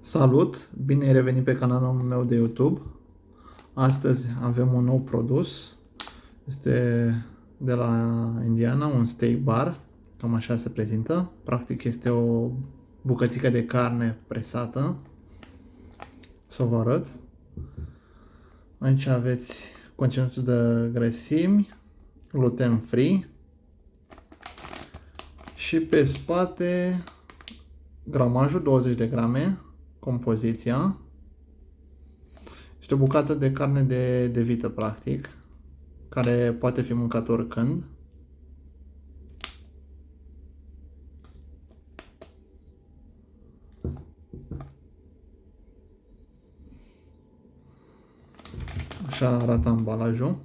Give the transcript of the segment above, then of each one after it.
Salut! Bine ai revenit pe canalul meu de YouTube. Astăzi avem un nou produs. Este de la Indiana, un steak bar. Cam așa se prezintă. Practic este o bucățică de carne presată. Să vă arăt. Aici aveți conținutul de grăsimi, gluten free. Și pe spate gramajul 20 de grame. Compoziția. Este o bucată de carne de vită, practic, care poate fi mâncată oricând. Așa arată ambalajul.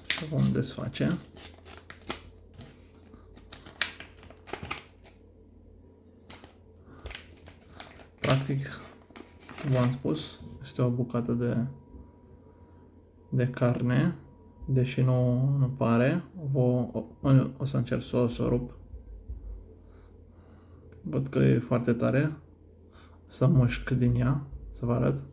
Și vom desface. Practic, v-am spus, este o bucată de carne, deși nu pare. O să încerc să o rup. Văd că e foarte tare. Să mușc din ea, să vă arăt.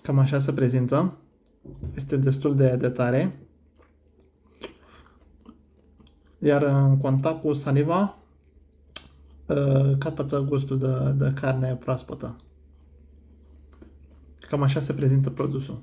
Cam așa se prezintă. Este destul de tare. Iar în contact cu saliva capătă gustul de carne proaspătă. Cam așa se prezintă produsul.